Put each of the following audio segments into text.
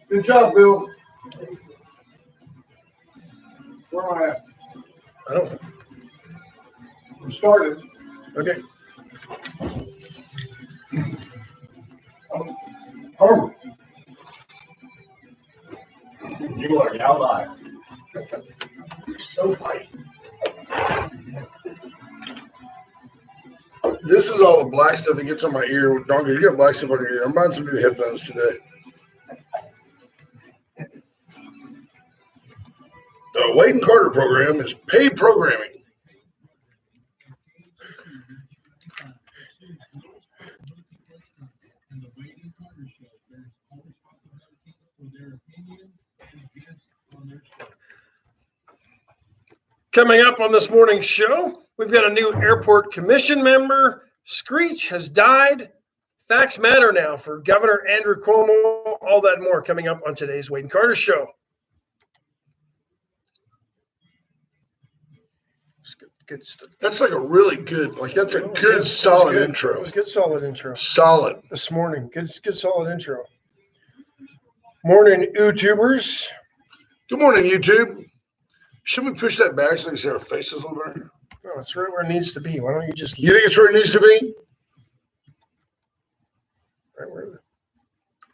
Good job, Bill. Where am I at? I don't know. I'm started. Okay. Homer. You are now live. You're so funny. This is all the black stuff that gets on my ear. Donkey, you got black stuff on your ear. I'm buying some new headphones today. The Wade and Carter program is paid programming. Coming up on this morning's show, we've got a new airport commission member. Screech has died. Facts matter now for Governor Andrew Cuomo. All that and more coming up on today's Wade and Carter show. Good stuff. That's like a really good, that's a good, solid intro. It was a good, solid intro. Solid. This morning. Good, solid intro. Morning, YouTubers. Good morning, YouTube. Should we push that back so they see our faces a little better? No, it's right where it needs to be. Why don't you just... You think it's where it needs to be? Right where...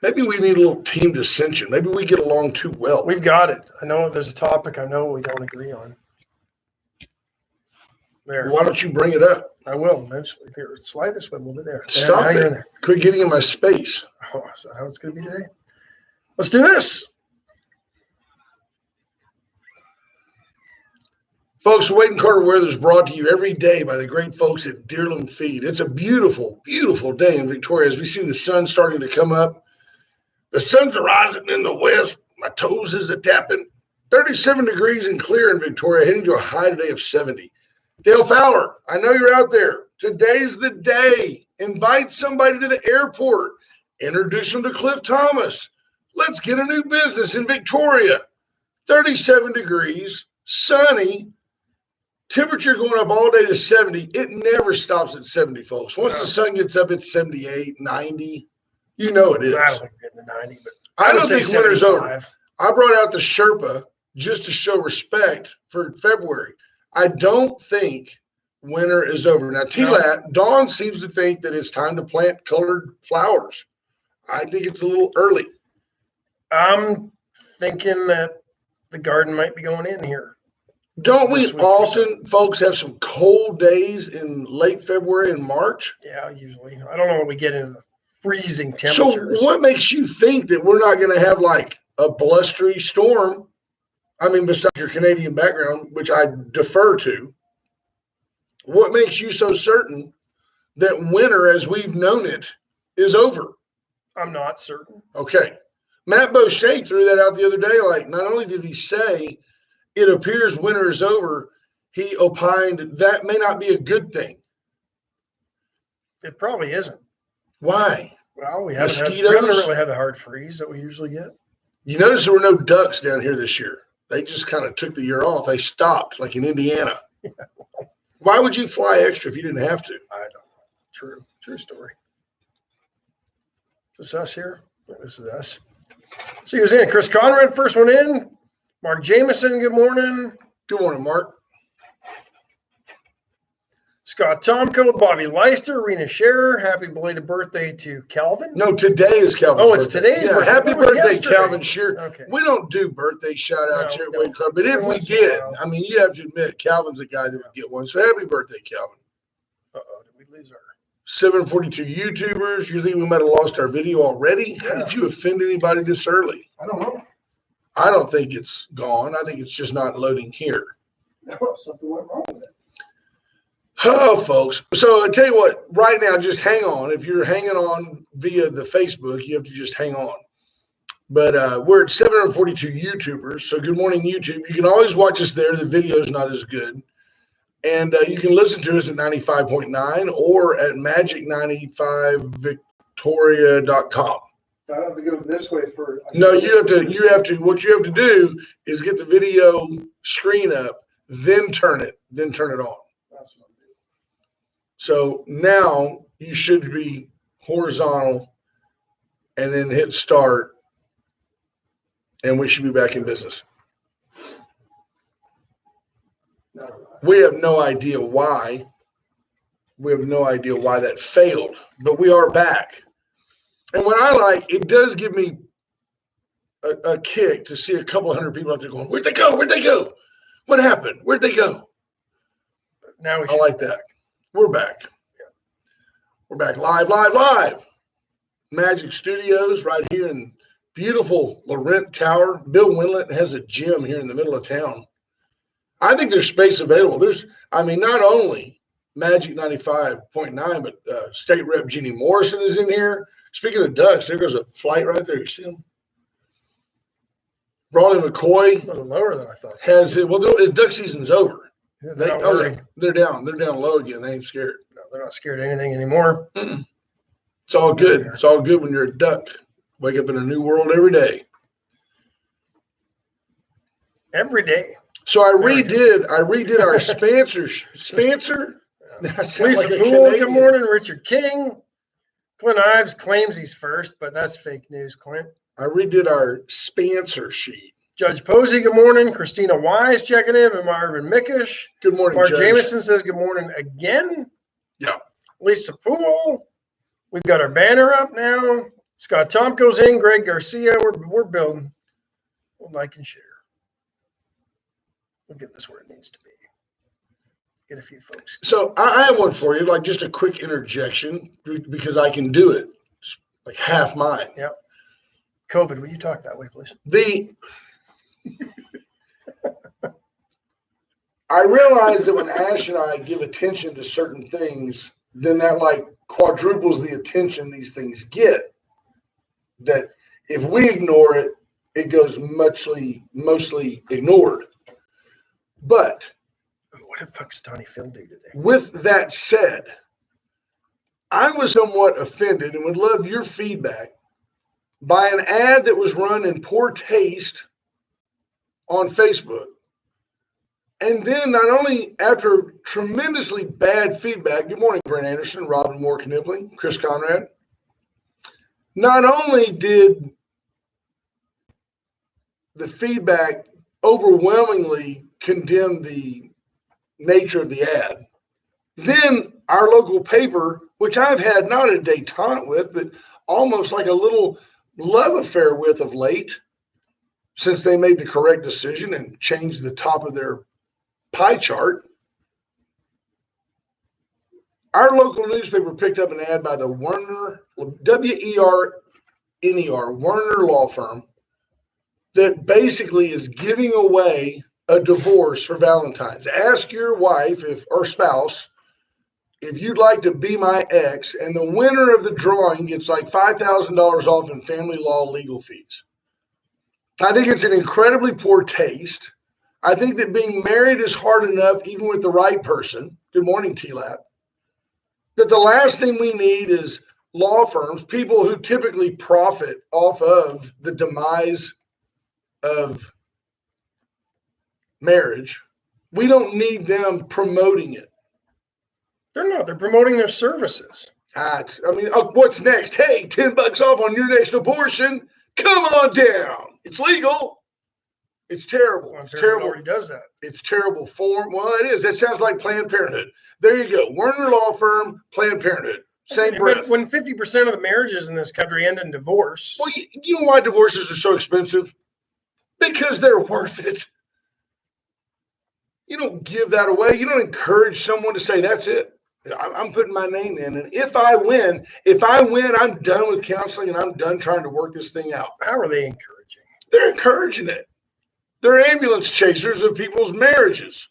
Maybe we need a little team dissension. Maybe we get along too well. We've got it. I know there's a topic I know we don't agree on. There. Why don't you bring it up? I will eventually. Here, slide this way. We'll be there. Stop now it. You're in there. Quit getting in my space. Oh, is that how it's going to be today? Let's do this. Folks, Wade and Carter Weather is brought to you every day by the great folks at Deerland Feed. It's a beautiful, beautiful day in Victoria as we see the sun starting to come up. The sun's rising in the west. My toes is a-tapping. 37 degrees and clear in Victoria, heading to a high today of 70. Dale Fowler, I know you're out there. Today's the day. Invite somebody to the airport. Introduce them to Cliff Thomas. Let's get a new business in Victoria. 37 degrees, sunny, temperature going up all day to 70. It never stops at 70, folks. Once the sun gets up, it's 78, 90. You know it is. I don't think we're getting to 90, but I don't think winter's over. 75. I brought out the Sherpa just to show respect for February. I don't think winter is over. Now, T-Lat, Dawn seems to think that it's time to plant colored flowers. I think it's a little early. I'm thinking that the garden might be going in here. Don't we often, folks, have some cold days in late February and March? Yeah, usually. I don't know when we get into the freezing temperatures. So what makes you think that we're not going to have like a blustery storm? I mean, besides your Canadian background, which I defer to, what makes you so certain that winter, as we've known it, is over? I'm not certain. Okay. Matt Boucher threw that out the other day. Like, not only did he say it appears winter is over, he opined that may not be a good thing. It probably isn't. Why? Well, we Mosquitoes? haven't really had the hard freeze that we usually get. You notice there were no ducks down here this year. They just kind of took the year off. They stopped, like in Indiana. Yeah. Why would you fly extra if you didn't have to? I don't know. True story. Is this us here? Yeah, this is us. See who's in. Chris Conrad, first one in. Mark Jameson, good morning. Good morning, Mark. Scott Tomko, Bobby Leister, Rena Scherer. Happy belated birthday to Calvin. No, today is Calvin's birthday. It's today's birthday. Happy birthday, yesterday. Calvin Scherer. Okay. We don't do birthday shout-outs here at No. Wade Club, but if we did, I mean, you have to admit, Calvin's a guy that would get one. So happy birthday, Calvin. Uh-oh, did we lose our... 742 YouTubers. You think we might have lost our video already? How did you offend anybody this early? I don't know. I don't think it's gone. I think it's just not loading here. No, something went wrong with it. Oh, folks. So I tell you what, right now, just hang on. If you're hanging on via the Facebook, you have to just hang on. But we're at 742 YouTubers. So good morning, YouTube. You can always watch us there. The video's not as good. And you can listen to us at 95.9 or at magic95victoria.com. I have to go this way first. No, what you have to do is get the video screen up, then turn it on. That's what I'm doing. So now you should be horizontal and then hit start, and we should be back in business. We have no idea why. We have no idea why that failed, but we are back. And what I like, it does give me a kick to see a couple hundred people out there going, where'd they go? Where'd they go? What happened? Where'd they go? Now I like that. We're back. We're back live. Magic Studios right here in beautiful Laurent Tower. Bill Winlet has a gym here in the middle of town. I think there's space available. Not only Magic 95.9, but State Rep Jeannie Morrison is in here. Speaking of ducks, there goes a flight right there. You see them? Brawley McCoy. A little lower than I thought. Duck season's over. Yeah, they're down. They're down low again. They ain't scared. No, they're not scared of anything anymore. Mm-mm. It's all good. It's all good when you're a duck. Wake up in a new world every day. Every day. So I redid our Spencer. Lisa Poole, good morning. Richard King. Clint Ives claims he's first, but that's fake news, Clint. I redid our Spencer sheet. Judge Posey, good morning. Christina Wise checking in, and Marvin Mickish. Good morning, Mark Judge. Jameson says good morning again. Yeah. Lisa Poole. We've got our banner up now. Scott Tomko's in. Greg Garcia. We're building. We'll like and share. We'll get this where it needs to be. Get a few folks. So I have one for you, like just a quick interjection, because I can do it. It's like half mine. Yep. COVID, will you talk that way, please? I realize that when Ash and I give attention to certain things, then that like quadruples the attention these things get. That if we ignore it, it goes mostly ignored. But what did Puxatawny Phil do today? With that said, I was somewhat offended and would love your feedback by an ad that was run in poor taste on Facebook. And then not only after tremendously bad feedback, good morning, Brent Anderson, Robin Moore Knipling, Chris Conrad. Not only did the feedback overwhelmingly condemn the nature of the ad, then our local paper, which I've had not a detente with, but almost like a little love affair with of late, since they made the correct decision and changed the top of their pie chart. Our local newspaper picked up an ad by the Werner, W-E-R-N-E-R, Werner Law Firm, that basically is giving away a divorce for Valentine's. Ask your wife or spouse if you'd like to be my ex, and the winner of the drawing gets like $5,000 off in family law legal fees. I think it's an incredibly poor taste. I think that being married is hard enough, even with the right person. Good morning, T-Lap. That the last thing we need is law firms, people who typically profit off of the demise of marriage. We don't need them promoting it. They're not. They're promoting their services. What's next? Hey, $10 off on your next abortion. Come on down. It's legal. It's terrible. It's terrible. Already does that. It's terrible form. Well, it is. That sounds like Planned Parenthood. There you go. Werner Law Firm, Planned Parenthood. Same breath. When 50% of the marriages in this country end in divorce. Well, you know why divorces are so expensive? Because they're worth it. You don't give that away. You don't encourage someone to say, that's it. I'm putting my name in. And if I win, I'm done with counseling and I'm done trying to work this thing out. How are they encouraging? They're encouraging it. They're ambulance chasers of people's marriages.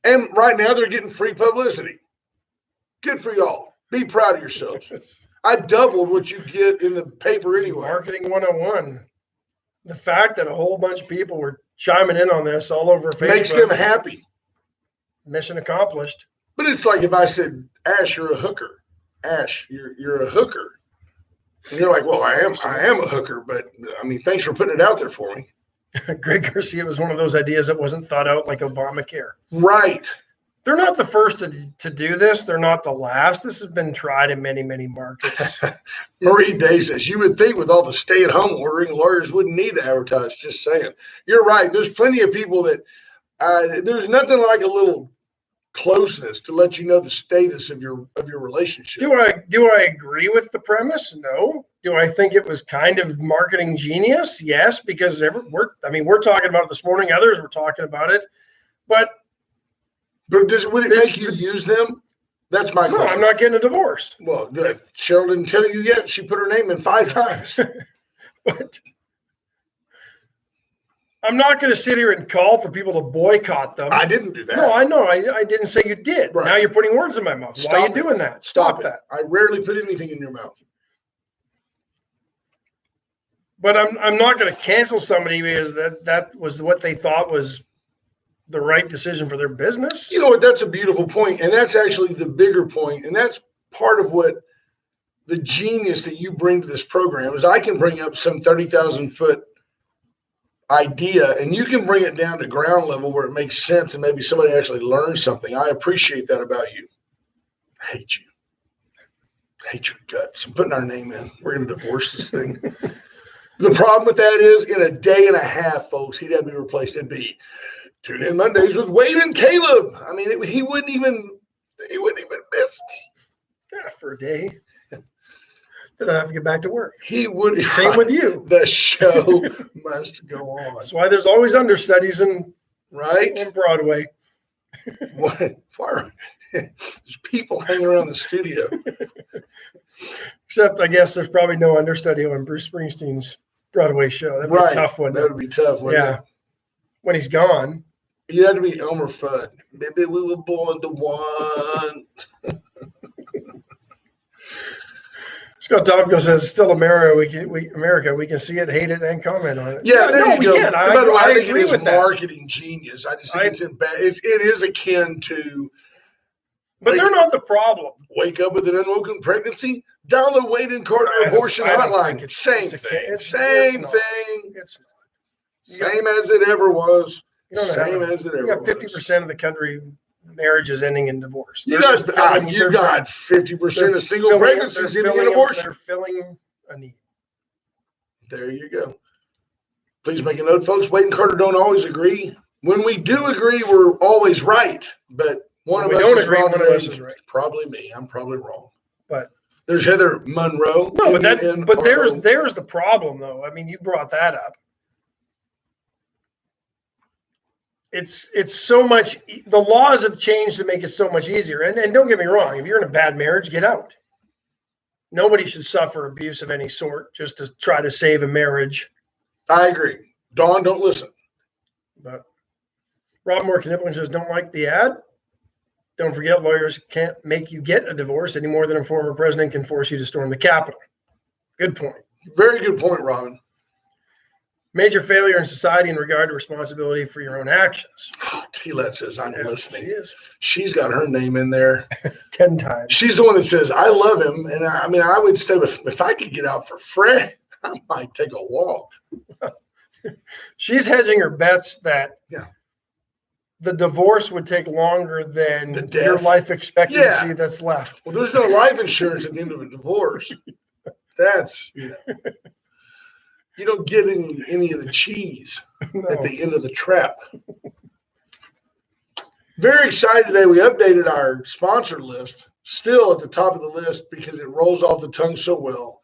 And right now they're getting free publicity. Good for y'all. Be proud of yourselves. I doubled what you get in the paper anyway. Marketing 101. The fact that a whole bunch of people were chiming in on this all over Facebook makes them happy. Mission accomplished. But it's like if I said, Ash, you're a hooker. Ash, you're a hooker. And you're like, well, I am a hooker, but thanks for putting it out there for me. Greg Garcia was one of those ideas that wasn't thought out like Obamacare. Right. They're not the first to do this. They're not the last. This has been tried in many, many markets. Marie Day says, you would think with all the stay-at-home ordering, lawyers wouldn't need to advertise. Just saying. You're right. There's plenty of people that there's nothing like a little closeness to let you know the status of your relationship. Do I agree with the premise? No. Do I think it was kind of marketing genius? Yes, because we're talking about it this morning. Others were talking about it, but would it make you use them? That's my question. No, I'm not getting a divorce. Well, good. Cheryl didn't tell you yet. She put her name in 5 times. But I'm not going to sit here and call for people to boycott them. I didn't do that. No, I know. I didn't say you did. Right. Now you're putting words in my mouth. Why are you doing that? Stop that. I rarely put anything in your mouth. But I'm not going to cancel somebody because that was what they thought was the right decision for their business. You know what? That's a beautiful point. And that's actually the bigger point. And that's part of what the genius that you bring to this program is. I can bring up some 30,000 foot idea and you can bring it down to ground level where it makes sense and maybe somebody actually learns something. I appreciate that about you. I hate you. I hate your guts. I'm putting our name in. We're going to divorce this thing. The problem with that is in a day and a half, folks, he'd have to be replaced. It'd be Tune In Mondays with Wade and Caleb. I mean, he wouldn't even miss for a day. Then I have to get back to work. He would. Same with you. The show must go on. That's why there's always understudies in Broadway. Why there's people hanging around the studio. Except I guess there's probably no understudy on Bruce Springsteen's Broadway show. That'd be a tough one. That would be tough. Yeah. When he's gone. You had to be Elmer Fudd. Maybe we were born to one. Scott Tomko says, "Still America. We can see it, hate it, and comment on it." Yeah, there you go. Can. By the way, I think agree it is with marketing genius. I just think it is akin to. But they're not the problem. Wake up with an unwoken pregnancy. Download Wade and Carter abortion hotline. Same thing. Same thing. It's not. Same as it ever was. Same as it ever was. You got 50% of the country marriages ending in divorce. You got 50% of single pregnancies ending in abortion. They're filling a need. There you go. Please make a note, folks. Wade and Carter don't always agree. When we do agree, we're always right. But one of us is wrong. One of us is right. Probably me. I'm probably wrong. But there's Heather Monroe. No, but there's the problem, though. I mean, you brought that up. It's so much. The laws have changed to make it so much easier. And don't get me wrong. If you're in a bad marriage, get out. Nobody should suffer abuse of any sort just to try to save a marriage. I agree. Dawn, don't listen. But Rob Moore Knippling says, "Don't like the ad. Don't forget, lawyers can't make you get a divorce any more than a former president can force you to storm the Capitol." Good point. Very good point, Robin. Major failure in society in regard to responsibility for your own actions. T-Let says, I'm listening. She's got her name in there 10 times. She's the one that says, I love him. And I would stay with, if I could get out for Fred, I might take a walk. She's hedging her bets that the divorce would take longer than your life expectancy that's left. Well, there's no life insurance at the end of a divorce. That's, you don't get any of the cheese at the end of the trap. Very excited today. We updated our sponsor list. Still at the top of the list because it rolls off the tongue so well.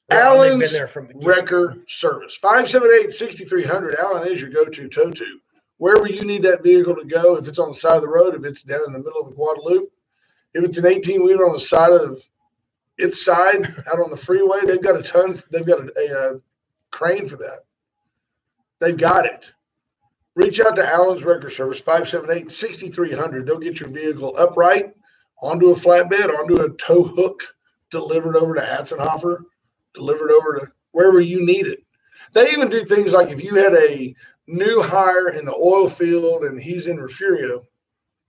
Allen's Wrecker Service. 578-6300. Allen is your go-to tow-to. Wherever you need that vehicle to go, if it's on the side of the road, if it's down in the middle of the Guadalupe, if it's an 18-wheeler on the side of its side out on the freeway, they've got a crane for that. They've got it. Reach out to Allen's Wrecker Service, 578-6300. They'll get your vehicle upright, onto a flatbed, onto a tow hook, delivered over to Atzenhofer, delivered over to wherever you need it. They even do things like if you had a new hire in the oil field and he's in Refugio,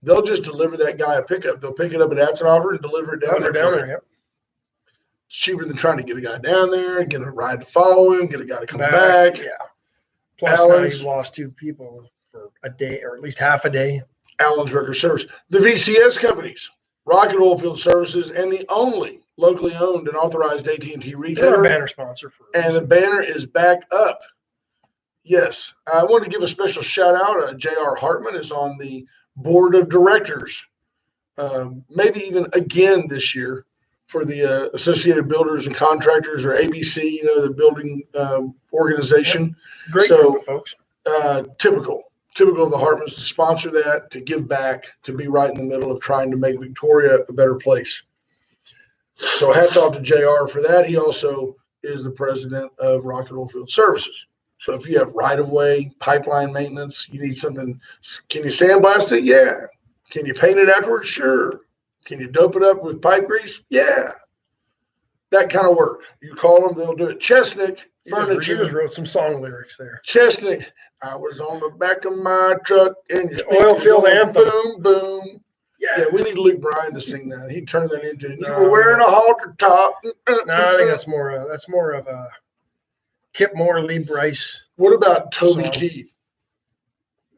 they'll just deliver that guy a pickup. They'll pick it up at Atzenhofer and deliver it down there. Yep. It's cheaper than trying to get a guy down there, get a ride to follow him, get a guy to come back. Yeah. Plus now you've lost 2 people for a day or at least half a day. Allen's Record Service. The VCS companies, Rocket Oilfield Services, and the only locally owned and authorized AT&T They're retailer. our banner sponsor for And the banner is back up. Yes, I want to give a special shout out. J.R. Hartman is on the board of directors, maybe even again this year, for the Associated Builders and Contractors, or ABC, the building organization. Yep. Great group of folks. Typical of the Hartmans to sponsor that, to give back, to be right in the middle of trying to make Victoria a better place. So hats off to JR for that. He also is the president of Rocket Oilfield Services. So if you have right-of-way, pipeline maintenance, you need something, can you sandblast it? Yeah. Can you paint it afterwards? Sure. Can you dope it up with pipe grease? Yeah. That kind of work. You call them, they'll do it. Chestnut Furniture. You just wrote some song lyrics there. Chestnut, I was on the back of my truck and your oil field anthem. Boom, boom. Yeah, we need Luke Bryan to sing that. He turned that into, you were wearing a halter top. No, I think that's more of a Kip Moore, Lee Bryce. What about Toby Keith?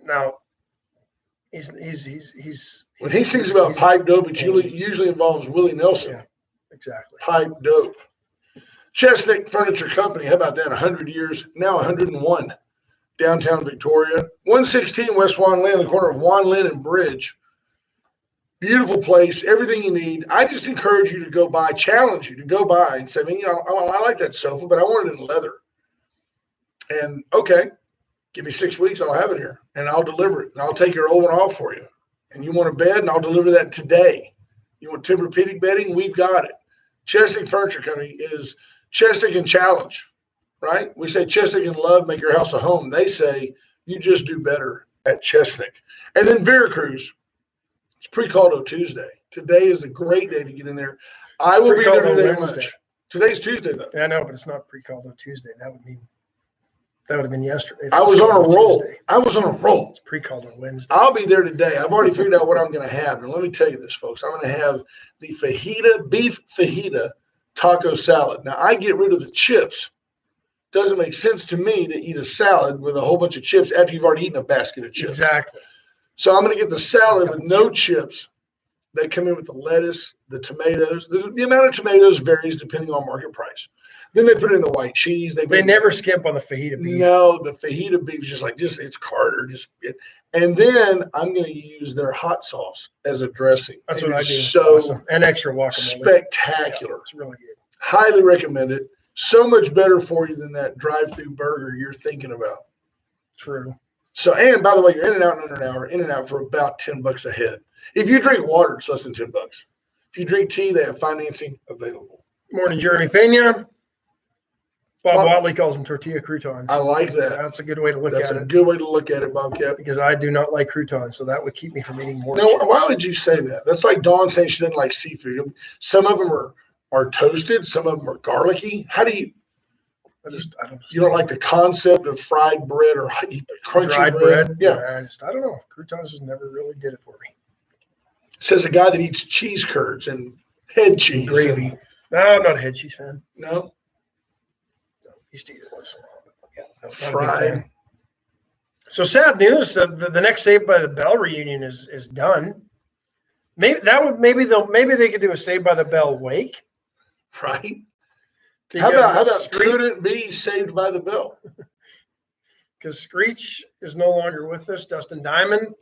Now, he's when he sings about pipe dope, it usually involves Willie Nelson. Yeah, exactly. Pipe dope. Chestnut Furniture Company, how about that? 100 years, now 101. Downtown Victoria. 116 West Juan Lane, the corner of Juan Lynn and Bridge. Beautiful place, everything you need. I just encourage you to go by, challenge you to go by and say, I like that sofa, but I want it in leather. And okay, give me 6 weeks, I'll have it here, and I'll deliver it, and I'll take your old one off for you. And you want a bed, and I'll deliver that today. You want Tempur-Pedic bedding? We've got it. Chestnut Furniture Company is Chestnut and challenge, right? We say Chestnut and love make your house a home. They say you just do better at Chestnut. And then Veracruz. It's Pre-Caldo Tuesday. Today is a great day to get in there. I will be there today at lunch. Today's Tuesday, though. Yeah, I know, but it's not Pre-Caldo Tuesday. That would have been yesterday. I was on a roll. It's Pre-Caldo Wednesday. I'll be there today. I've already figured out what I'm going to have. And let me tell you this, folks. I'm going to have the beef fajita taco salad. Now, I get rid of the chips. Doesn't make sense to me to eat a salad with a whole bunch of chips after you've already eaten a basket of chips. Exactly. So I'm going to get the salad with no chips. They come in with the lettuce, the tomatoes. The amount of tomatoes varies depending on market price. Then they put in the white cheese. They never skimp on the fajita beef. No, the fajita beef is it's Carter. And then I'm going to use their hot sauce as a dressing. That's what I do. So awesome. And extra guacamole. Spectacular. Yeah, it's really good. Highly recommend it. So much better for you than that drive-through burger you're thinking about. True. So, and by the way, you're in and out in under an hour, in and out for about $10 a head. If you drink water, it's less than $10. If you drink tea, they have financing available. Morning, Jeremy Pena. Bob Watley calls them tortilla croutons. I like that. That's a good way to look at it. That's a good way to look at it, Bobcat. Because I do not like croutons, so that would keep me from eating more. No, why would you say that? That's like Dawn saying she doesn't like seafood. Some of them are toasted. Some of them are garlicky. How do you? You don't like the concept of fried bread or crunchy dried bread? Yeah. I don't know. Croutons just never really did it for me. Says a guy that eats cheese curds and head cheese. Gravy. No, I'm not a head cheese fan. No? Used to eat it once in a while. But yeah, fried. So sad news. The next Saved by the Bell reunion is done. Maybe they could do a Saved by the Bell wake. Right. How about couldn't be Saved by the Bell? Because Screech is no longer with us. Dustin Diamond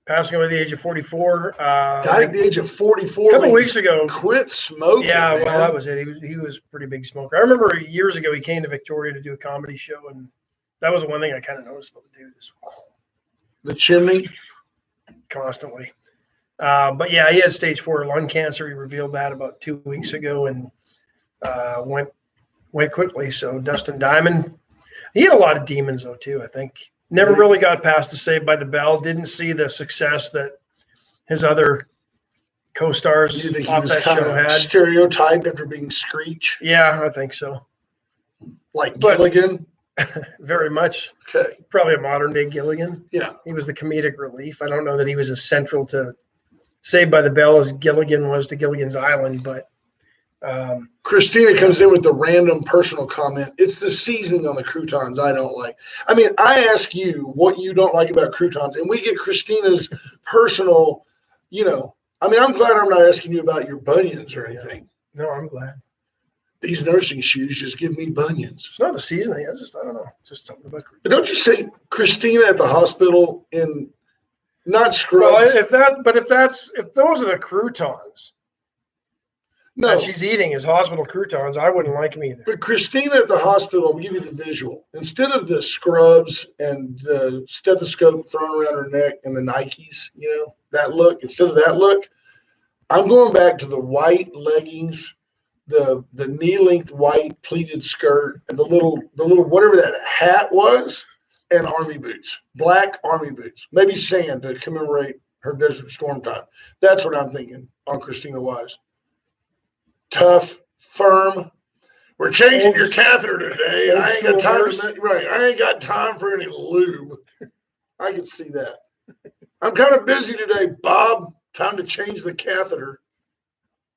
passing away at the age of 44. Died at the age of 44. A couple weeks ago. Quit smoking. Yeah, man. well, that was it. He was a pretty big smoker. I remember years ago he came to Victoria to do a comedy show, and that was the one thing I kind of noticed about the dude. The chimney? Constantly. But yeah, he had stage 4 lung cancer. He revealed that about 2 weeks ago, and went quickly. So Dustin Diamond, he had a lot of demons though too. I think never really got past the Saved by the Bell. Didn't see the success that his other co-stars off that show had. Stereotyped after being Screech. Yeah, I think so. Like Gilligan. Very much. Okay. Probably a modern day Gilligan. Yeah. He was the comedic relief. I don't know that he was as central to Saved by the Bell as Gilligan was to Gilligan's Island, but Christina comes in with the random personal comment. It's the seasoning on the croutons I don't like. I mean, I ask you what you don't like about croutons, and we get Christina's personal, I mean, I'm glad I'm not asking you about your bunions or anything. No, I'm glad. These nursing shoes just give me bunions. It's not the seasoning. I don't know. It's just something about croutons. But don't you say Christina at the hospital in not scrubs? Well, if those are the croutons. No, that she's eating is hospital croutons, I wouldn't like them either. But Christina at the hospital, I'll give you the visual. Instead of the scrubs and the stethoscope thrown around her neck and the Nikes, that look, instead of that look, I'm going back to the white leggings, the knee-length white pleated skirt, and the little whatever that hat was, and army boots, black army boots, maybe sand to commemorate her Desert Storm time. That's what I'm thinking on Christina Wise. Tough, firm. We're changing your catheter today, and I ain't got time. I ain't got time for any lube. I can see that. I'm kind of busy today, Bob. Time to change the catheter.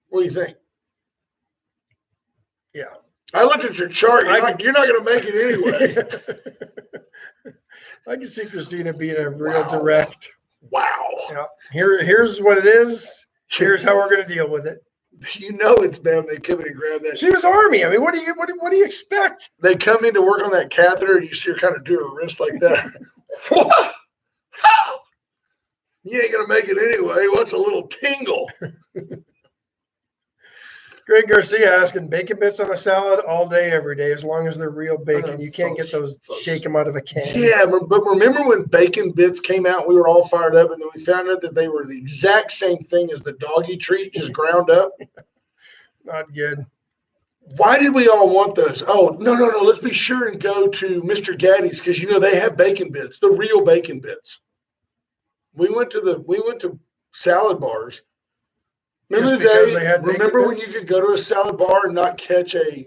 What do you think? Yeah. I looked at your chart. You're not going to make it anyway. I can see Christina being a real direct. Wow. Yeah. Here's what it is. Here's how we're going to deal with it. It's bad when they come in and grab that. She was Army. I mean, what do you expect? They come in to work on that catheter, and you see her kind of do her wrist like that. What? How? You ain't gonna make it anyway. What's a little tingle? Greg Garcia asking bacon bits on a salad all day, every day, as long as they're real bacon. You can't get those, shake them out of a can. Yeah, but remember when bacon bits came out, we were all fired up, and then we found out that they were the exact same thing as the doggy treat, just ground up. Not good. Why did we all want those? Oh, no. Let's be sure and go to Mr. Gaddy's because they have bacon bits, the real bacon bits. We went to salad bars. Remember when you could go to a salad bar and not catch a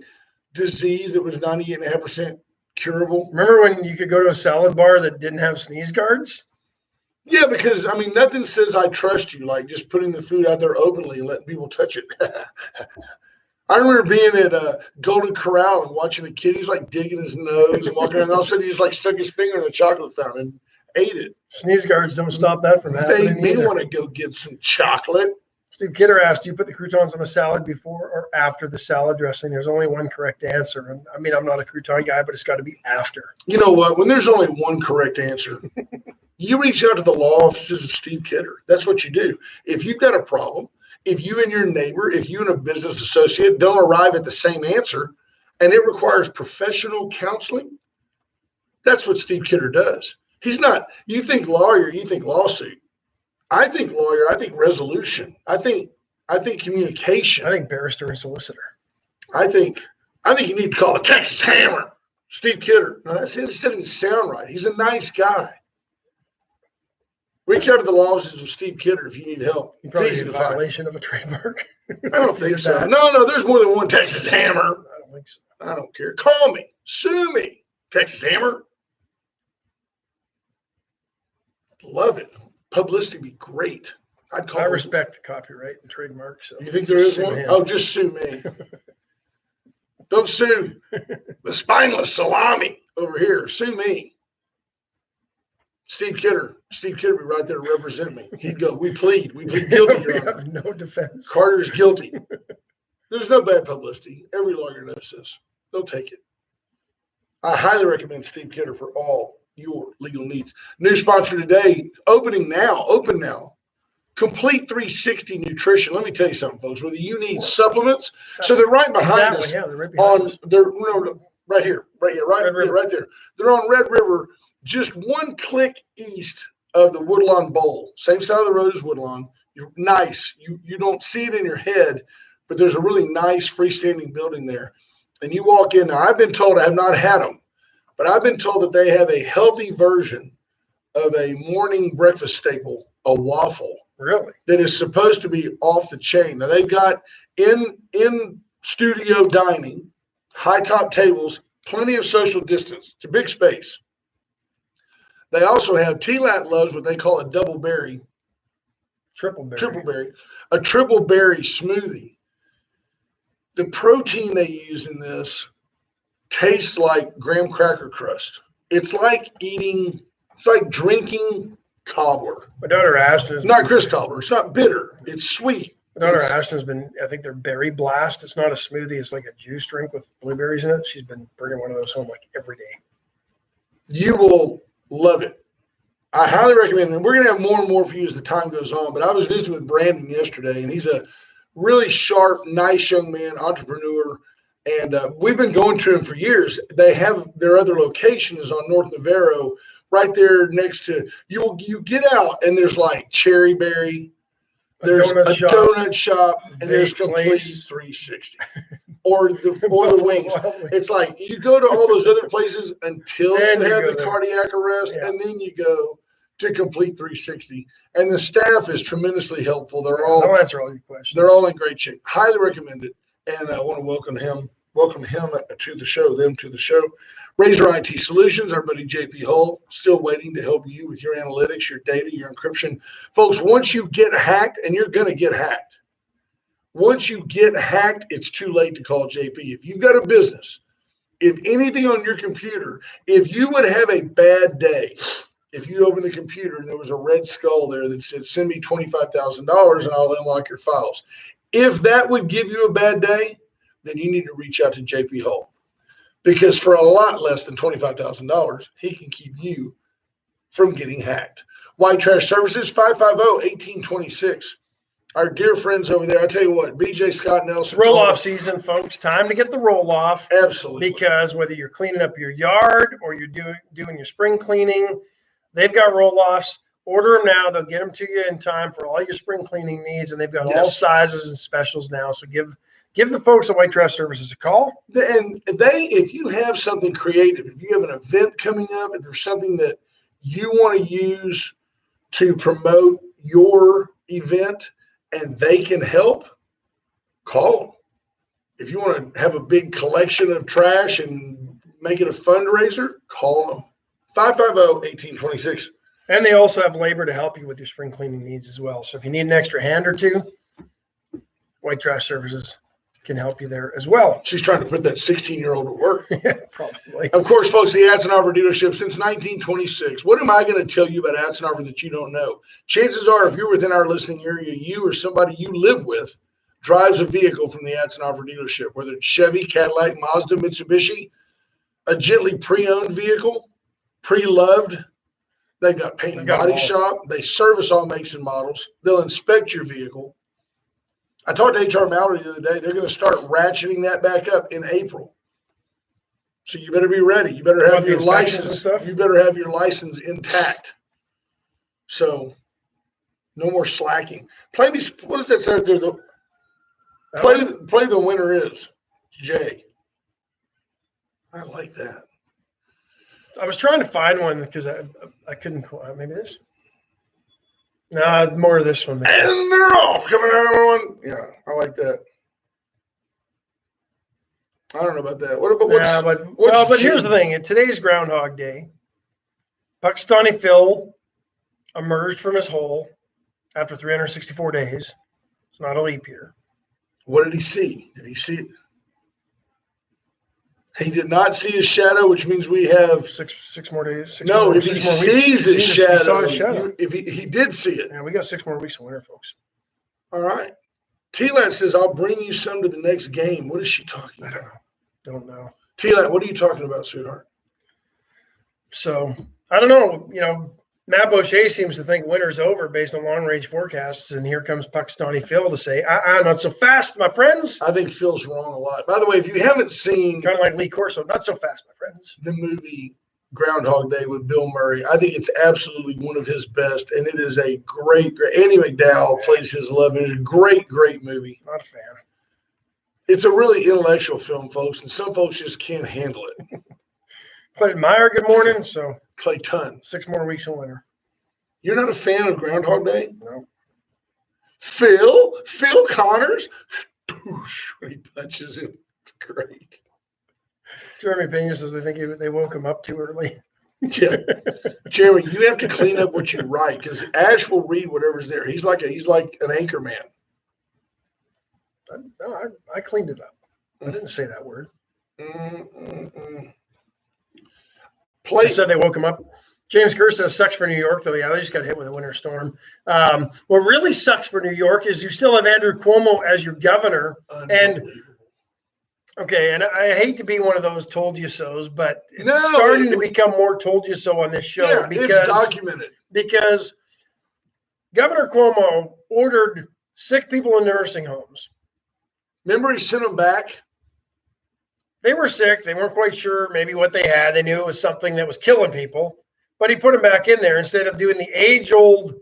disease that was 98.5% curable? Remember when you could go to a salad bar that didn't have sneeze guards? Yeah, because, nothing says I trust you like just putting the food out there openly and letting people touch it. I remember being at Golden Corral and watching a kid. He's like digging his nose and walking around. And all of a sudden, he just like stuck his finger in the chocolate fountain and ate it. Sneeze guards don't stop that from happening. Made me want to go get some chocolate. Steve Kidder asked, do you put the croutons on the salad before or after the salad dressing? There's only one correct answer. And I'm not a crouton guy, but it's got to be after. You know what? When there's only one correct answer, you reach out to the law offices of Steve Kidder. That's what you do. If you've got a problem, if you and your neighbor, if you and a business associate don't arrive at the same answer, and it requires professional counseling, that's what Steve Kidder does. He's not, you think lawyer, you think lawsuit. I think lawyer, I think resolution. I think communication. I think barrister and solicitor. I think you need to call the Texas Hammer, Steve Kidder. No, that doesn't even sound right. He's a nice guy. Reach out to the law offices of Steve Kidder if you need help. It's easy to find. Violation of a trademark. I don't think so. No, there's more than one Texas Hammer. I don't think so. I don't care. Call me. Sue me, Texas Hammer. Love it. Publicity would be great. I respect the copyright and trademark. So you think there is one? Oh, just sue me. Don't sue the spineless salami over here. Sue me. Steve Kidder would be right there to represent me. He'd go, we plead guilty, Your Honor. No defense. Carter's guilty. There's no bad publicity. Every lawyer knows this. They'll take it. I highly recommend Steve Kidder for all your legal needs. New sponsor today, open now. Complete 360 Nutrition. Let me tell you something, folks. Whether you need supplements, so they're right behind us. Yeah, they're right behind us. Right here, right there. They're on Red River, just one click east of the Woodlawn Bowl. Same side of the road as Woodlawn. You're nice. You don't see it in your head, but there's a really nice freestanding building there. And you walk in. Now, I've been told, I have not had them, but I've been told that they have a healthy version of a morning breakfast staple, a waffle. Really? That is supposed to be off the chain. Now, they've got in studio dining, high top tables, plenty of social distance. It's a big space. They also have, T-Lat loves what they call a double berry. Triple berry. A triple berry smoothie. The protein they use in this tastes like graham cracker crust. It's like drinking cobbler. My daughter Ashton It's not Chris cobbler. It's not bitter. It's sweet. My daughter Ashton's been, I think they're Berry Blast. It's not a smoothie. It's like a juice drink with blueberries in it. She's been bringing one of those home like every day. You will love it. I highly recommend it. And we're going to have more and more for you as the time goes on. But I was visiting with Brandon yesterday, and he's a really sharp, nice young man, entrepreneur. And we've been going to him for years. They have their other location is on North Navarro, right there next to you. You get out, and there's like Cherry Berry. There's a donut shop, and there's complete 360. Or the wings. It's like you go to all those other places until you have the cardiac arrest, and then you go to complete 360. And the staff is tremendously helpful. They'll answer all your questions. They're all in great shape. Highly recommend it. And I want to welcome him to the show, them to the show. Razor IT Solutions, our buddy JP Hull, still waiting to help you with your analytics, your data, your encryption. Folks, once you get hacked, and you're going to get hacked, once you get hacked, it's too late to call JP. If you've got a business, if anything on your computer, if you would have a bad day, if you open the computer and there was a red skull there that said, send me $25,000 and I'll unlock your files. If that would give you a bad day, then you need to reach out to JP Hull. Because for a lot less than $25,000, he can keep you from getting hacked. White Trash Services, 550-1826. Our dear friends over there, I tell you what, BJ Scott Nelson. Roll-off season, folks. Time to get the roll-off. Absolutely. Because whether you're cleaning up your yard or you're doing your spring cleaning, they've got roll-offs. Order them now. They'll get them to you in time for all your spring cleaning needs, and they've got all sizes and specials now. So give the folks at White Trash Services a call. And if you have something creative, if you have an event coming up, if there's something that you want to use to promote your event and they can help, call them. If you want to have a big collection of trash and make it a fundraiser, call them. 550-1826. And they also have labor to help you with your spring cleaning needs as well. So if you need an extra hand or two, White Trash Services can help you there as well. She's trying to put that 16-year-old to work. Yeah, probably. Of course, folks, the Atzenhover dealership since 1926. What am I going to tell you about Atzenhover that you don't know? Chances are, if you're within our listening area, you or somebody you live with drives a vehicle from the Atzenhover dealership, whether it's Chevy, Cadillac, Mazda, Mitsubishi, a gently pre-owned vehicle, pre-loved. They've got paint and body shop. They service all makes and models. They'll inspect your vehicle. I talked to HR Mallory the other day. They're going to start ratcheting that back up in April. So you better be ready. You better have your license and stuff. You better have your license intact. So no more slacking. Play me. What does that say right there? Play the winner is Jay. I like that. I was trying to find one because I couldn't. Maybe this. No, more of this one. Maybe. And they're off. Coming out everyone. Yeah, I like that. I don't know about that. What about but here's the thing. Today's Groundhog Day. Pakistani Phil emerged from his hole after 364 days. It's not a leap year. What did he see? Did he see it? He did not see his shadow, which means we have six more days. If he sees his shadow, he saw his shadow. If he did see it. Yeah, we got 6 more weeks of winter, folks. All right. T-Lat says, I'll bring you some to the next game. What is she talking about? Don't know. T-Lat, what are you talking about, sweetheart? So, I don't know. You know, Matt Boucher seems to think winter's over based on long-range forecasts, and here comes Pakistani Phil to say, not so fast, my friends. I think Phil's wrong a lot. By the way, if you haven't seen... Kind of like Lee Corso, not so fast, my friends. The movie Groundhog Day with Bill Murray, I think it's absolutely one of his best, and it is a great Andy McDowell plays his love, and it's a great movie. Not a fan. It's a really intellectual film, folks, and some folks just can't handle it. Clayton Meyer, good morning. So Clay Ton. 6 more weeks of winter. You're not a fan of Groundhog Day? No. Phil Connors, when he punches him, it's great. Jeremy Pena says they think they woke him up too early. Yeah, Jeremy, you have to clean up what you write because Ash will read whatever's there. He's like an anchor man. I cleaned it up. I didn't say that word. I said they woke him up. James Kerr says sucks for New York, though. Yeah, they just got hit with a winter storm. What really sucks for New York is you still have Andrew Cuomo as your governor. And okay, and I hate to be one of those told you so's, but it's starting to become more told you so on this show because it's documented. Because Governor Cuomo ordered sick people in nursing homes. Remember, he sent them back. They were sick. They weren't quite sure maybe what they had. They knew it was something that was killing people, but he put them back in there instead of doing the age-old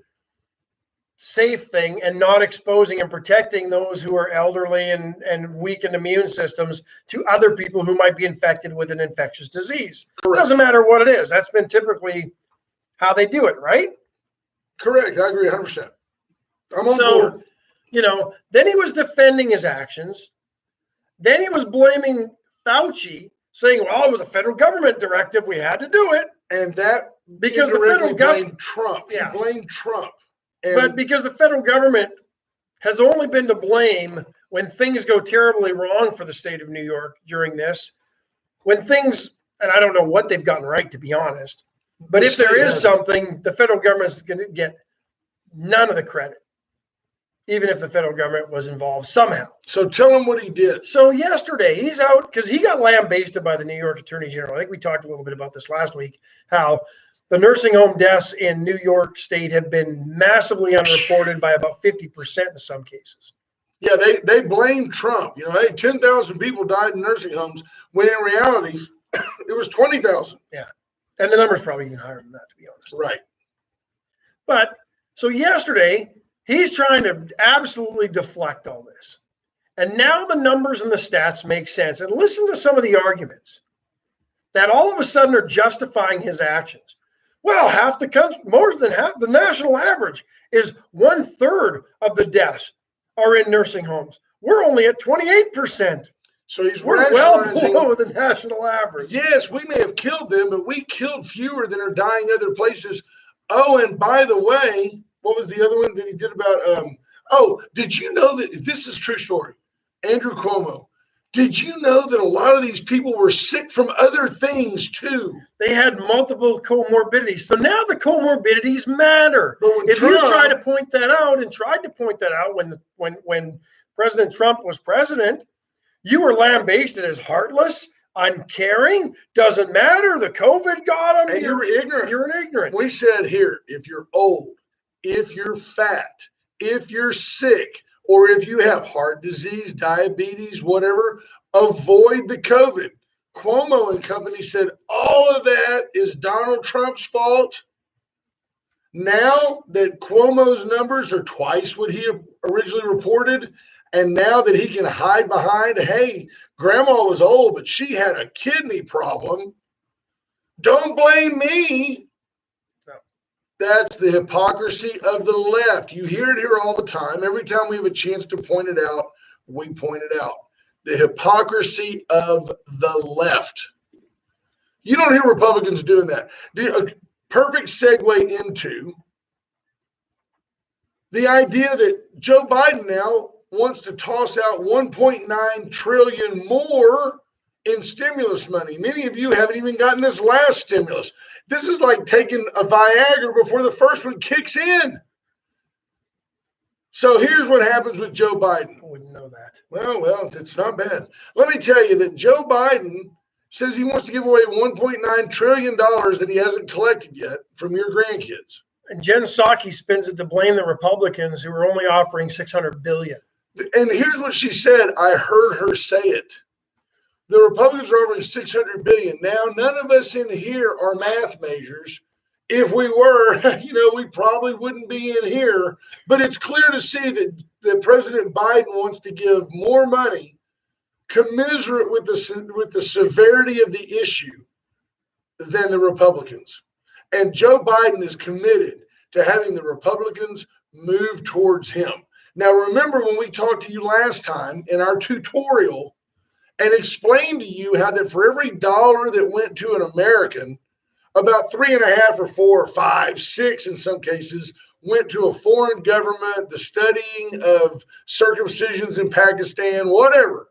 safe thing and not exposing and protecting those who are elderly and weakened immune systems to other people who might be infected with an infectious disease. Correct. Doesn't matter what it is. That's been typically how they do it, right? Correct. I agree 100%. I'm on board. Then he was defending his actions. Then he was blaming Fauci, saying, well, it was a federal government directive. We had to do it. And that because the federal government blamed Trump. Yeah. He blamed Trump. But because the federal government has only been to blame when things go terribly wrong for the state of New York during this, when things, and I don't know what they've gotten right, to be honest, but if there is something, the federal government is going to get none of the credit, even if the federal government was involved somehow. So tell him what he did. So yesterday, he's out because he got lambasted by the New York Attorney General. I think we talked a little bit about this last week, how the nursing home deaths in New York State have been massively unreported by about 50% in some cases. Yeah, they blame Trump. 10,000 people died in nursing homes, when in reality, it was 20,000. Yeah. And the number's probably even higher than that, to be honest. Right. But so yesterday, he's trying to absolutely deflect all this. And now the numbers and the stats make sense. And listen to some of the arguments that all of a sudden are justifying his actions. Well, half the country, more than half, the national average is 1/3 of the deaths are in nursing homes. We're only at 28%. So we're well below the national average. Yes, we may have killed them, but we killed fewer than are dying other places. Oh, and by the way, what was the other one that he did about? Did you know that this is a true story? Andrew Cuomo. Did you know that a lot of these people were sick from other things too? They had multiple comorbidities. So now the comorbidities matter. If you try to point that out and tried to point that out when President Trump was president, you were lambasted as heartless, uncaring, doesn't matter. The COVID got him. And you're ignorant. You're an ignorant. We said here, if you're old, if you're fat, if you're sick, or if you have heart disease, diabetes, whatever, avoid the COVID. Cuomo and company said all of that is Donald Trump's fault. Now that Cuomo's numbers are twice what he originally reported, and now that he can hide behind, hey, grandma was old, but she had a kidney problem, don't blame me. That's the hypocrisy of the left. You hear it here all the time. Every time we have a chance to point it out, we point it out. The hypocrisy of the left. You don't hear Republicans doing that. A perfect segue into the idea that Joe Biden now wants to toss out $1.9 trillion more in stimulus money. Many of you haven't even gotten this last stimulus. This is like taking a Viagra before the first one kicks in. So here's what happens with Joe Biden. I wouldn't know that. Well, it's not bad. Let me tell you that Joe Biden says he wants to give away $1.9 trillion that he hasn't collected yet from your grandkids. And Jen Psaki spins it to blame the Republicans who are only offering $600 billion. And here's what she said. I heard her say it. The Republicans are offering $600 billion. Now, none of us in here are math majors. If we were, we probably wouldn't be in here. But it's clear to see that President Biden wants to give more money commensurate with the severity of the issue than the Republicans. And Joe Biden is committed to having the Republicans move towards him. Now, remember when we talked to you last time in our tutorial and explained to you how that for every dollar that went to an American, about 3.5 or 4 or 5, 6 in some cases went to a foreign government, the studying of circumcisions in Pakistan, whatever.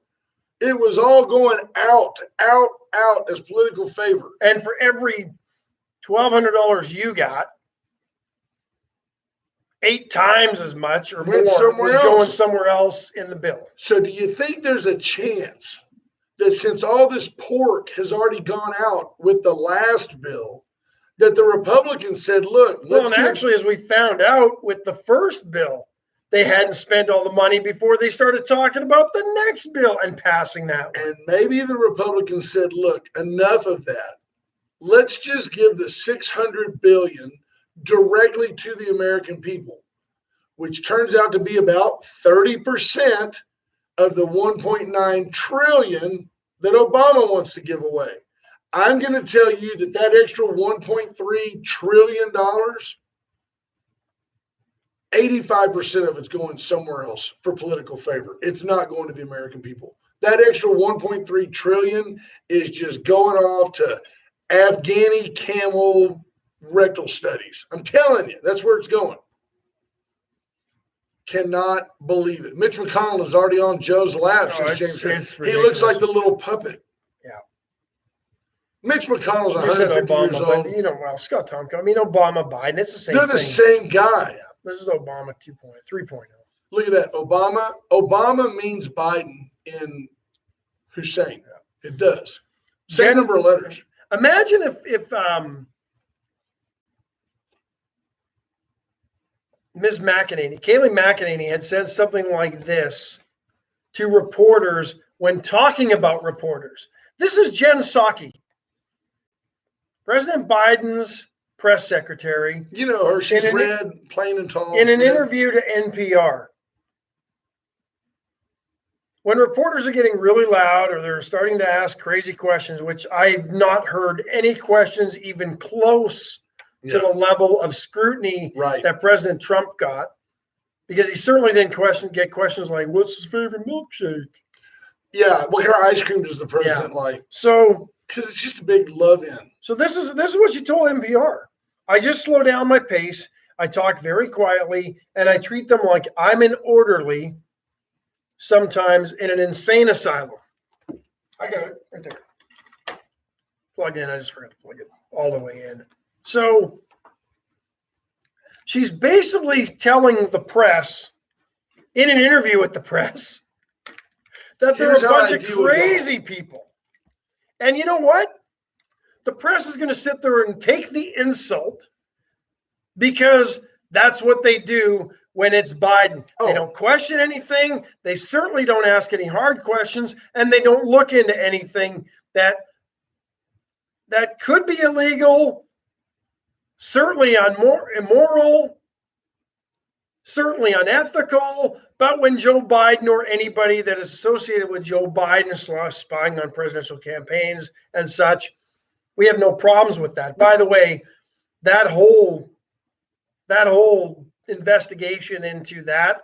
It was all going out as political favor. And for every $1,200 you got, 8 times as much or Went more somewhere was else. going somewhere else in the bill. So do you think there's a chance that since all this pork has already gone out with the last bill, that the Republicans said, look, let's Actually, as we found out with the first bill, they hadn't spent all the money before they started talking about the next bill and passing that one. And maybe the Republicans said, look, enough of that. Let's just give the $600 billion directly to the American people, which turns out to be about 30% of the $1.9 trillion that Obama wants to give away. I'm going to tell you that extra $1.3 trillion, 85% of it's going somewhere else for political favor. It's not going to the American people. That extra $1.3 trillion is just going off to Afghani camel rectal studies. I'm telling you, that's where it's going. Cannot believe it. Mitch McConnell is already on Joe's lap since James. He looks like the little puppet. Yeah. Mitch McConnell's 150 Obama, years old. But Scott Tomko. Obama, Biden, it's the same thing. They're the same guy. Yeah. This is Obama 3.0. Look at that. Obama means Biden in Hussein. Yeah. It does. Same number of letters. Imagine if Ms. McEnany, Kayleigh McEnany, had said something like this to reporters when talking about reporters. This is Jen Psaki, President Biden's press secretary. You know her. She's red, plain and tall. In an interview to NPR. When reporters are getting really loud or they're starting to ask crazy questions, which I've not heard any questions even close to the level of scrutiny that President Trump got, because he certainly didn't get questions like, what's his favorite milkshake? Yeah, what kind of ice cream does the president like? So, because it's just a big love-in. So this is what she told NPR. I just slow down my pace. I talk very quietly, and I treat them like I'm an orderly, sometimes in an insane asylum. I got it right there. Plug in. I just forgot to plug it all the way in. So she's basically telling the press in an interview with the press that they're a bunch of crazy people. And you know what? The press is going to sit there and take the insult because that's what they do when it's Biden. They don't question anything. They certainly don't ask any hard questions, and they don't look into anything that could be illegal, certainly immoral, certainly unethical. But when Joe Biden or anybody that is associated with Joe Biden is spying on presidential campaigns and such, we have no problems with that. By the way, that whole investigation into that,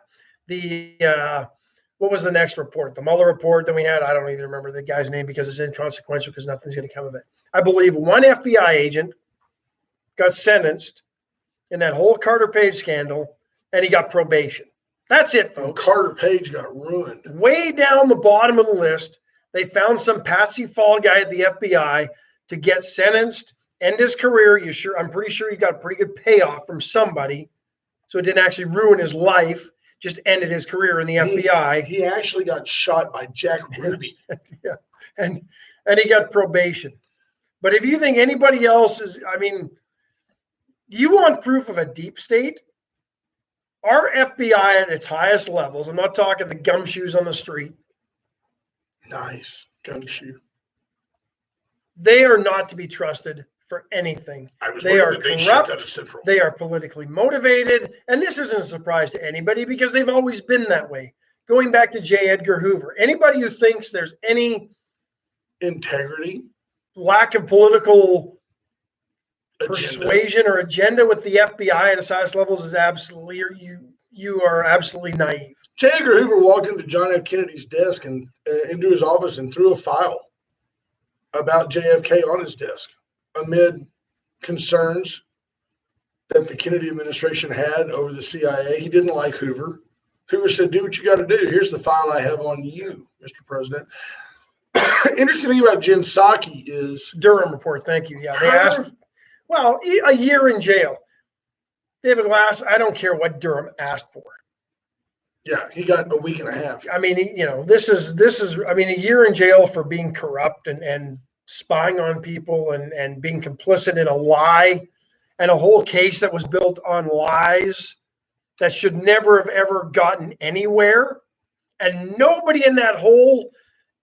what was the next report? The Mueller report that we had? I don't even remember the guy's name because it's inconsequential because nothing's going to come of it. I believe one FBI agent got sentenced in that whole Carter Page scandal, and he got probation. That's it, folks. Carter Page got ruined. Way down the bottom of the list, they found some patsy fall guy at the FBI to get sentenced, end his career. I'm pretty sure he got a pretty good payoff from somebody. So it didn't actually ruin his life, just ended his career in the FBI. He actually got shot by Jack Ruby. Yeah. And he got probation. But if you think anybody else is, do you want proof of a deep state? Our FBI at its highest levels, I'm not talking the gumshoes on the street. Nice. Gumshoe. They are not to be trusted for anything. They are corrupt. They are politically motivated. And this isn't a surprise to anybody because they've always been that way. Going back to J. Edgar Hoover, anybody who thinks there's any integrity, lack of political persuasion or agenda with the FBI at its highest levels is absolutely, you are absolutely naive. J. Edgar Hoover walked into John F. Kennedy's desk and into his office and threw a file about JFK on his desk amid concerns that the Kennedy administration had over the CIA. He didn't like Hoover. Hoover said, do what you got to do. Here's the file I have on you, Mr. President. Interesting thing about Jen Psaki is Durham report. Thank you. Yeah, they asked. Well, a year in jail. David Glass, I don't care what Durham asked for. Yeah, he got a week and a half. I mean, this is. I mean, a year in jail for being corrupt and spying on people and being complicit in a lie and a whole case that was built on lies that should never have ever gotten anywhere. And nobody in that whole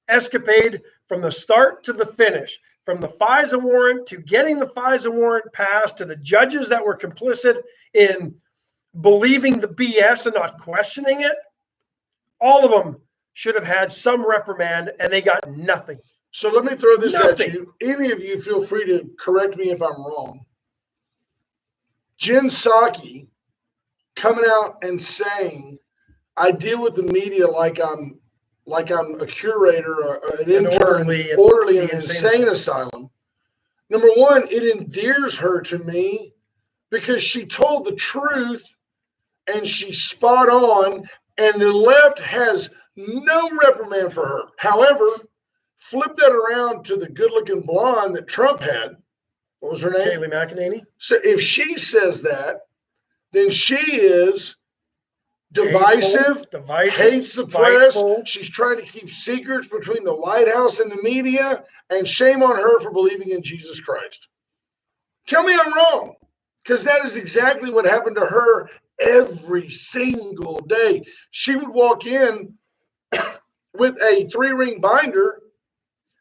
escapade from the start to the finish, from the FISA warrant to getting the FISA warrant passed to the judges that were complicit in believing the BS and not questioning it, all of them should have had some reprimand, and they got nothing. So let me throw this Nothing. at you. Any of you feel free to correct me if I'm wrong. Jen Psaki coming out and saying, I deal with the media like I'm a curator or an intern, orderly in an insane asylum. Number one, it endears her to me because she told the truth and she's spot on, and the left has no reprimand for her. However, flip that around to the good-looking blonde that Trump had. What was her name? Kayleigh McEnany. So if she says that, then she is divisive, hates the press. She's trying to keep secrets between the White House and the media, and shame on her for believing in Jesus Christ. Tell me I'm wrong, because that is exactly what happened to her every single day. She would walk in with a 3-ring binder.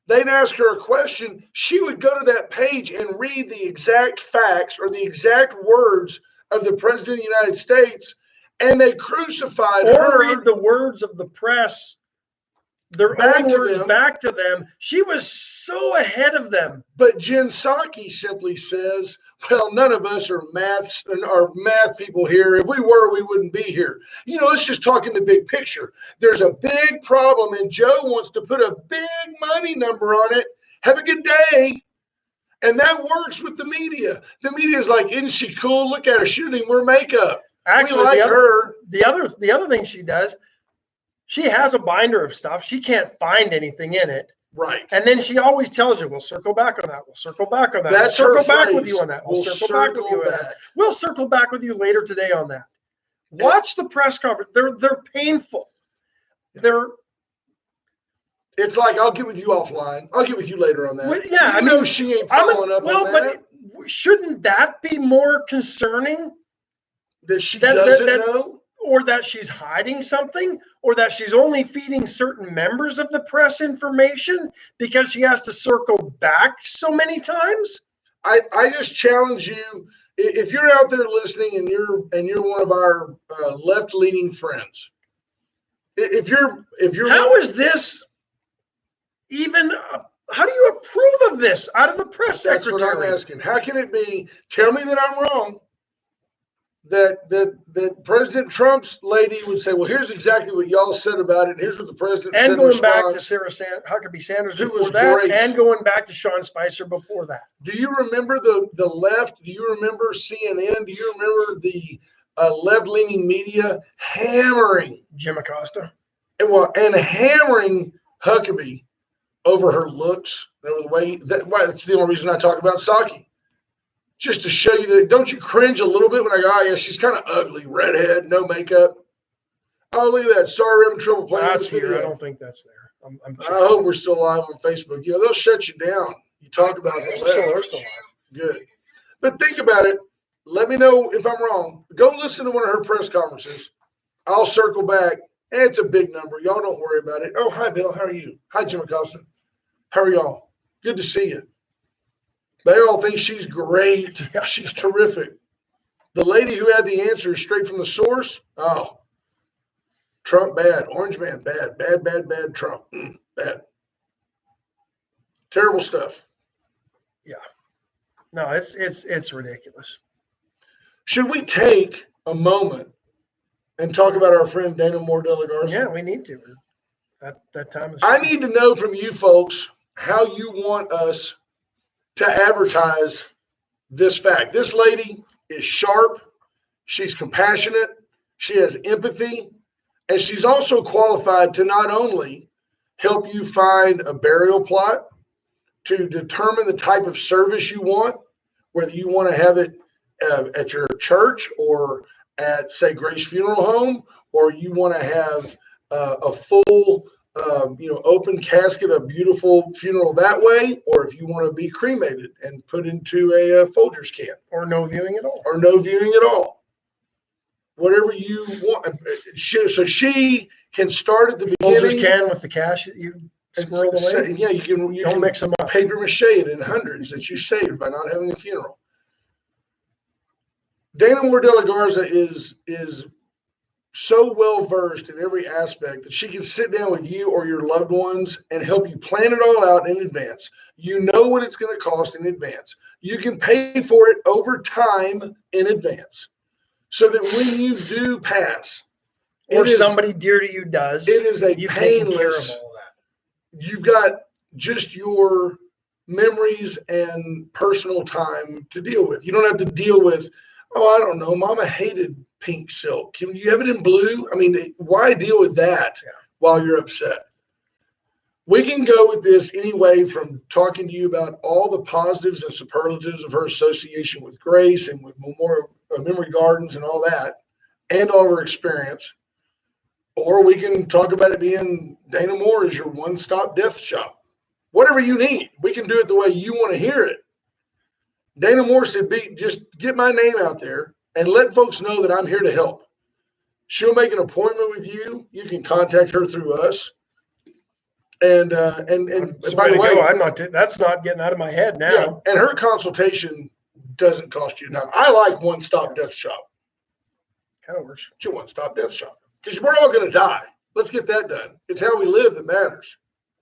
They'd ask her a question. She would go to that page and read the exact facts or the exact words of the President of the United States, and they crucified her. Or read the words of the press, their own words back to them. She was so ahead of them. But Jen Psaki simply says, well, none of us are math people here. If we were, we wouldn't be here. Let's just talk in the big picture. There's a big problem, and Joe wants to put a big money number on it. Have a good day. And that works with the media. The media is like, isn't she cool? Look at her. She didn't even wear makeup. Actually, we like her. The other thing she does, she has a binder of stuff. She can't find anything in it. Right. And then she always tells you, we'll circle back on that. We'll circle back on that. That's we'll circle her back phrase. with you on that. We'll circle back with you on that. We'll circle back with you later today on that. Watch the press conference. They're painful. It's like, I'll get with you offline. I'll get with you later on that. Well, yeah, I know she ain't following up on that. But shouldn't that be more concerning? That she doesn't know? Or that she's hiding something? Or that she's only feeding certain members of the press information because she has to circle back so many times? I just challenge you, if you're out there listening and you're one of our left-leaning friends, if you're how is this even how do you approve of this out of the press secretary? That's what I'm asking. How can it be? Tell me that I'm wrong. That President Trump's lady would say, well, here's exactly what y'all said about it, and here's what the president said. And going back to Sarah Huckabee Sanders before that, great. And going back to Sean Spicer before that. Do you remember the left? Do you remember CNN? Do you remember the left-leaning media hammering Jim Acosta? And hammering Huckabee over her looks, over the way. That's the only reason I talk about Psaki. Just to show you that, don't you cringe a little bit when I go, oh, yeah, she's kind of ugly, redhead, no makeup. Oh, look at that. Sorry, we're having trouble playing this video. I don't think that's there. I'm sure. I hope we're still live on Facebook. They'll shut you down. You talk about it. They're still live. Good. But think about it. Let me know if I'm wrong. Go listen to one of her press conferences. I'll circle back. It's a big number. Y'all don't worry about it. Oh, hi, Bill. How are you? Hi, Jim Acosta. How are y'all? Good to see you. They all think she's great. She's terrific. The lady who had the answer straight from the source, oh, Trump bad, Orange Man bad, bad, Trump bad. Terrible stuff. Yeah. No, it's ridiculous. Should we take a moment and talk about our friend Dana Moore de la Garza? Yeah, we need to. That time is. I need to know from you folks how you want us to advertise this fact. This lady is sharp. She's compassionate. She has empathy. And she's also qualified to not only help you find a burial plot, to determine the type of service you want, whether you want to have it at your church or at, say, Grace Funeral Home, or you want to have a full, open casket, a beautiful funeral that way, or if you want to be cremated and put into a Folgers can. Or no viewing at all. Or no viewing at all. Whatever you want. So she can start at the beginning. Folgers can with the cash that you squirreled away. Yeah, you can Don't mix them up. Paper mache it in hundreds that you saved by not having a funeral. Dana Moore de la Garza is so well versed in every aspect that she can sit down with you or your loved ones and help you plan it all out in advance. You know what it's going to cost in advance. You can pay for it over time in advance, so that when you do pass, or somebody dear to you does, it is a you've painless. taken care of all that. You've got just your memories and personal time to deal with. You don't have to deal with, oh, I don't know, Mama hated pink silk. Can you have it in blue? I mean, why deal with that while you're upset? We can go with this anyway, from talking to you about all the positives and superlatives of her association with Grace and with Memorial Memory Gardens and all that, and all of her experience. Or we can talk about it being Dana Moore is your one-stop death shop. Whatever you need, we can do it the way you want to hear it. Dana Moore said, just get my name out there and let folks know that I'm here to help. She'll make an appointment with you. You can contact her through us. And by the way, I'm not. That's not getting out of my head now. Yeah, and her consultation doesn't cost you a dime. I like one-stop death shop. Kind of works. It's your one-stop death shop, because we're all going to die. Let's get that done. It's how we live that matters.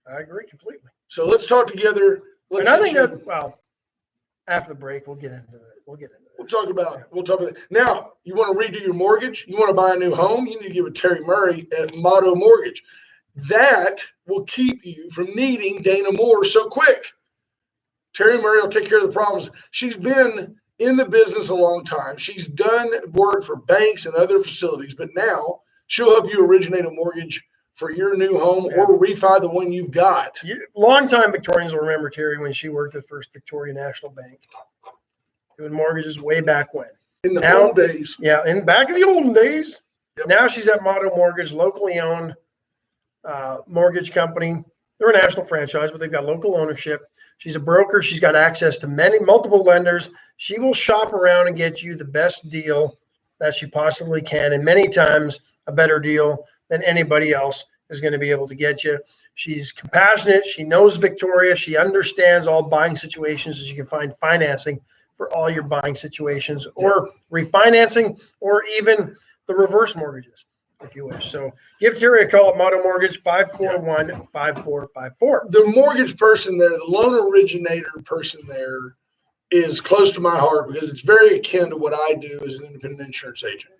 I agree completely. So let's talk together. And I think that, after the break, we'll get into it. We'll talk about it. Now, you want to redo your mortgage? You want to buy a new home? You need to give it Terry Murray at Motto Mortgage. That will keep you from needing Dana Moore so quick. Terry Murray will take care of the problems. She's been in the business a long time. She's done work for banks and other facilities, but now she'll help you originate a mortgage for your new home or refi the one you've got. Longtime Victorians will remember Terry when she worked at First Victoria National Bank, doing mortgages way back when. In the old days. Yeah, back in the olden days. Yep. Now she's at Motto Mortgage, locally owned mortgage company. They're a national franchise, but they've got local ownership. She's a broker. She's got access to multiple lenders. She will shop around and get you the best deal that she possibly can, and many times a better deal than anybody else is going to be able to get you. She's compassionate. She knows Victoria. She understands all buying situations, as you can find financing for all your buying situations, or refinancing, or even the reverse mortgages, if you wish. So give Terry a call at Motto Mortgage, 541-5454. The mortgage person there, the loan originator person there, is close to my heart because it's very akin to what I do as an independent insurance agent.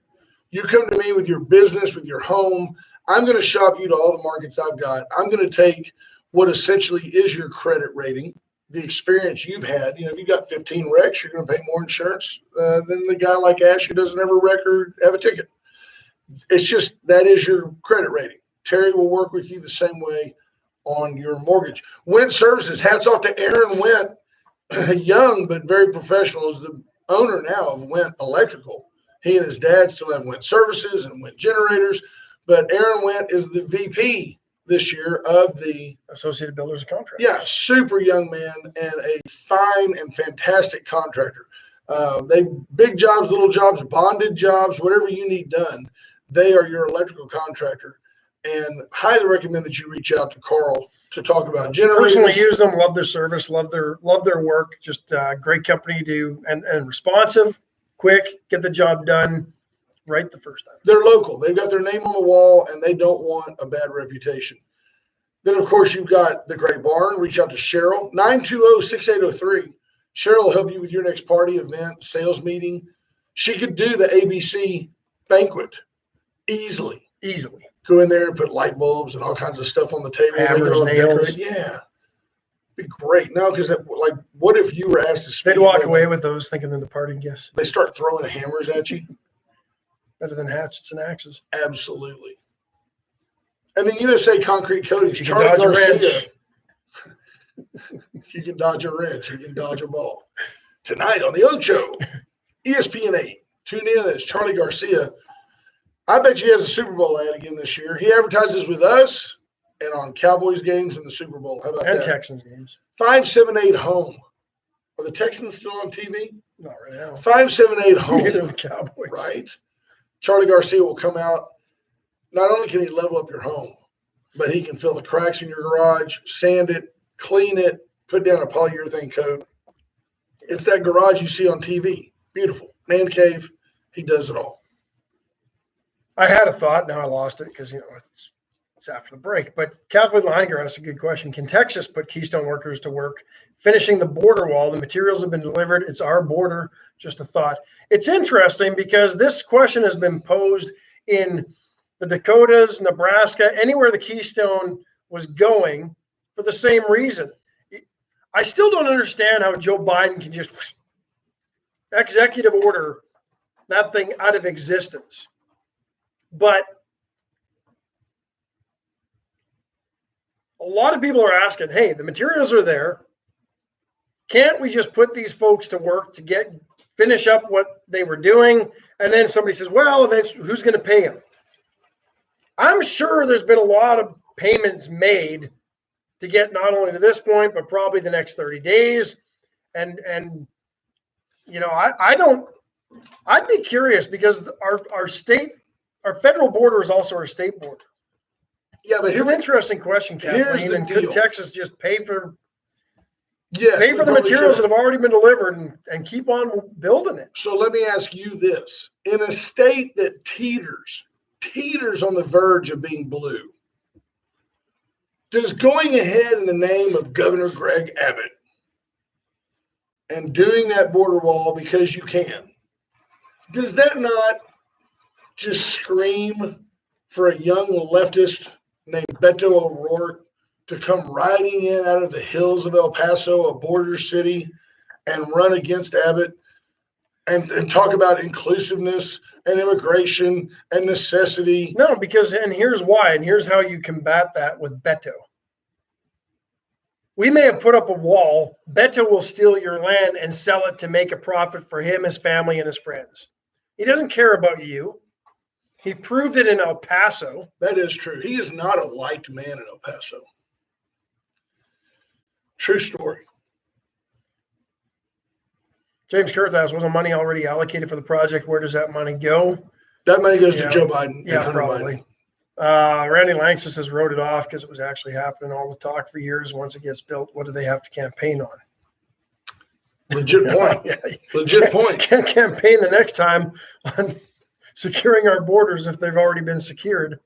You come to me with your business, with your home. I'm going to shop you to all the markets I've got. I'm going to take what essentially is your credit rating, the experience you've had. If you got 15 wrecks, you're going to pay more insurance than the guy like Ash who doesn't have a wreck or have a ticket. It's just that is your credit rating. Terry will work with you the same way on your mortgage. Went Services, hats off to Aaron Went, young but very professional, is the owner now of Went Electrical. He and his dad still have Went Services and Went Generators, but Aaron Went is the VP this year of the Associated Builders and Contractors. Yeah, super young man and a fine and fantastic contractor. They big jobs, little jobs, bonded jobs, whatever you need done. They are your electrical contractor, and highly recommend that you reach out to Carl to talk about generators. Personally use them, love their service, love their work. Just great company and responsive, quick, get the job done right the first time. They're local. They've got their name on the wall, and they don't want a bad reputation. Then, of course, you've got the Great Barn. Reach out to Cheryl, 920-6803. Cheryl will help you with your next party, event, sales meeting. She could do the ABC banquet easily. Go in there and put light bulbs and all kinds of stuff on the table. Hammers, nails. Yeah. Be great. No, because what if you were asked to speak? They'd walk away with those thinking they're the parting guests. They start throwing hammers at you. Better than hatchets and axes. Absolutely. And then USA Concrete Coatings, You can Charlie dodge a Garcia. wrench. You can dodge a wrench. You can dodge a ball. Tonight on the Ocho, ESPN 8. Tune in as Charlie Garcia. I bet you he has a Super Bowl ad again this year. He advertises with us and on Cowboys games in the Super Bowl. How about And that? Texans games. 578 home. Are the Texans still on TV? Not right now. 578 home. Neither the Cowboys. Right. Charlie Garcia will come out. Not only can he level up your home, but he can fill the cracks in your garage, sand it, clean it, put down a polyurethane coat. It's that garage you see on TV. Beautiful. Man cave. He does it all. I had a thought. Now I lost it because, it's after the break. But Kathleen Leininger asked a good question. Can Texas put Keystone workers to work finishing the border wall? The materials have been delivered. It's our border. Just a thought. It's interesting because this question has been posed in the Dakotas, Nebraska, anywhere the Keystone was going for the same reason. I still don't understand how Joe Biden can just executive order that thing out of existence. But a lot of people are asking, hey, the materials are there. Can't we just put these folks to work to finish up what they were doing? And then somebody says, well, who's going to pay them? I'm sure there's been a lot of payments made to get not only to this point, but probably the next 30 days. And I'd be curious because our federal border is also our state border. Yeah, but It's an interesting question, Kathleen. And could Texas just pay for the materials that have already been delivered and keep on building it? So let me ask you this. In a state that teeters on the verge of being blue, does going ahead in the name of Governor Greg Abbott and doing that border wall because you can, does that not just scream for a young leftist named Beto O'Rourke to come riding in out of the hills of El Paso, a border city, and run against Abbott and talk about inclusiveness and immigration and necessity? No, and here's why, and here's how you combat that with Beto. We may have put up a wall. Beto will steal your land and sell it to make a profit for him, his family, and his friends. He doesn't care about you. He proved it in El Paso. That is true. He is not a liked man in El Paso. True story. James Kurth asked, wasn't money already allocated for the project? Where does that money go? That money goes to Joe Biden. Yeah, probably. Randy Langston says wrote it off because it was actually happening. All the talk for years. Once it gets built, what do they have to campaign on? Legit point. Yeah. Legit point. Can't campaign the next time on securing our borders if they've already been secured.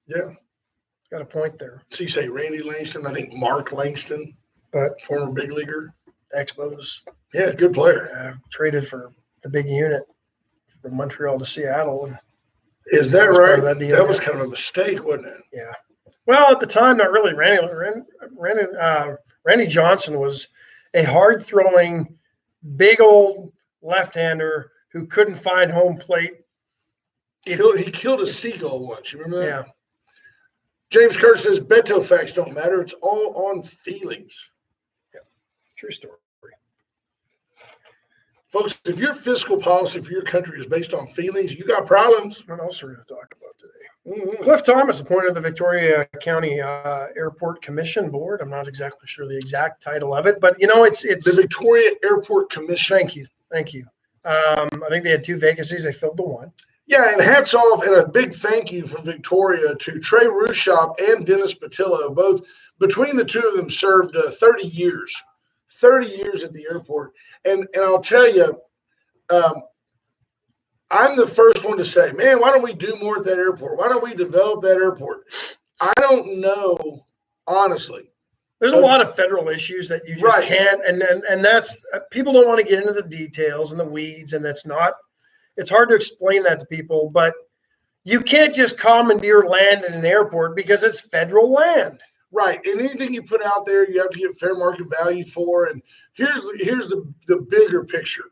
Yeah. Got a point there. So you say Randy Langston, I think Mark Langston, but former big leaguer. Expos. Yeah, good player. Traded for the big unit from Montreal to Seattle. And is that right? That was kind of a mistake, wasn't it? Yeah. Well, at the time, not really. Randy Johnson was a hard-throwing, big old left-hander who couldn't find home plate. He killed a seagull once. You remember that? Yeah. James Curtis says Beto facts don't matter. It's all on feelings. Yeah. True story. Folks, if your fiscal policy for your country is based on feelings, you got problems. What else are we going to talk about today? Mm-hmm. Cliff Thomas appointed the Victoria County Airport Commission Board. I'm not exactly sure the exact title of it, but it's the Victoria Airport Commission. Thank you. I think they had 2 vacancies. They filled the one. Yeah, and hats off and a big thank you from Victoria to Trey Rushop and Dennis Patillo. Both, between the two of them, served 30 years. 30 years at the airport. And I'll tell you, I'm the first one to say, man, why don't we do more at that airport? Why don't we develop that airport? I don't know, honestly. There's a lot of federal issues that you just can't. And that's, people don't want to get into the details and the weeds. And it's hard to explain that to people. But you can't just commandeer land in an airport because it's federal land. Right. And anything you put out there, you have to get fair market value for. And here's the bigger picture.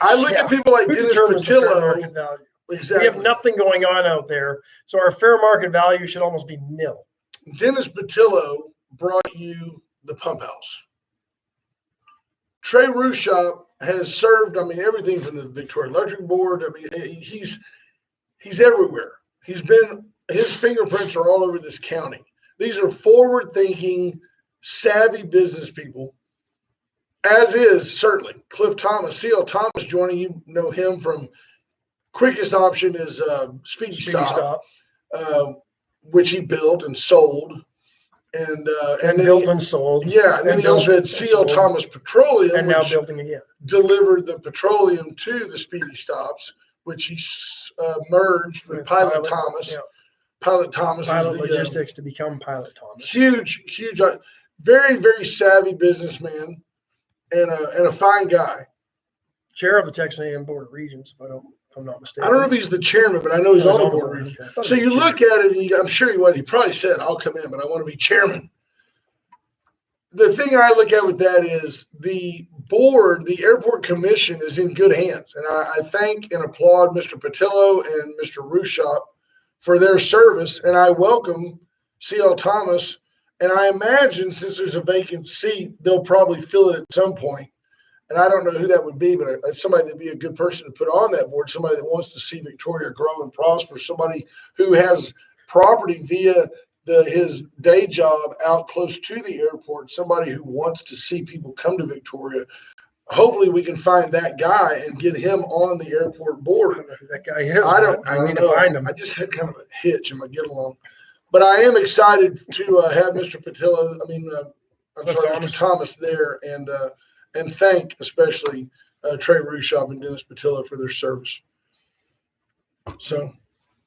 I look at people like Dennis Patillo. Exactly. We have nothing going on out there. So our fair market value should almost be nil. Dennis Patillo brought you the pump house. Trey Rushop has served, everything from the Victoria Electric Board. He's everywhere. His fingerprints are all over this county. These are forward-thinking, savvy business people, as is certainly Cliff Thomas. C.L. Thomas joining you know him from quickest option is Speedy Stop. Which he built and sold. And built and sold. Yeah, and then he also had C.L. Thomas Petroleum, and now building again. Delivered the petroleum to the Speedy Stops, which he merged with Pilot Thomas. Yeah. Pilot Thomas Pilot is the Logistics to become Pilot Thomas. Huge, very, very savvy businessman and a fine guy. Chair of the Texas A&M Board of Regents, if I'm not mistaken. I don't know if he's the chairman, but I know he's on the board. So you look at it, and I'm sure he was. He probably said, "I'll come in, but I want to be chairman." The thing I look at with that is the board, the airport commission, is in good hands, and I thank and applaud Mr. Patillo and Mr. Rushop for their service, and I welcome C.L. Thomas. And I imagine since there's a vacant seat, they'll probably fill it at some point. And I don't know who that would be, but somebody that'd be a good person to put on that board, somebody that wants to see Victoria grow and prosper, somebody who has property via his day job out close to the airport, somebody who wants to see people come to Victoria. Hopefully we can find that guy and get him on the airport board. I don't know who that guy is. I need to find him. I just had kind of a hitch in my get along. But I am excited to have Mr. Patillo, Mr. Thomas there and thank especially Trey Rushop and Dennis Patillo for their service. So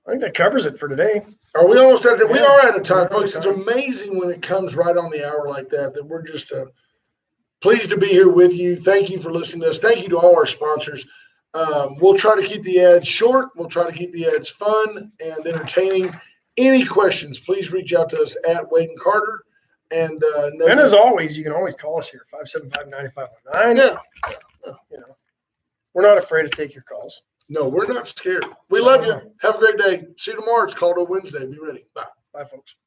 I think that covers it for today. Are we almost out there? Yeah, we are out of time, folks. It's amazing when it comes right on the hour like that we're just pleased to be here with you. Thank you for listening to us. Thank you to all our sponsors. We'll try to keep the ads short. We'll try to keep the ads fun and entertaining. Any questions, please reach out to us at Wade and Carter. And as always, you can always call us here, 575-9519. Yeah. We're not afraid to take your calls. No, we're not scared. We love you. Have a great day. See you tomorrow. It's called a Wednesday. Be ready. Bye. Bye, folks.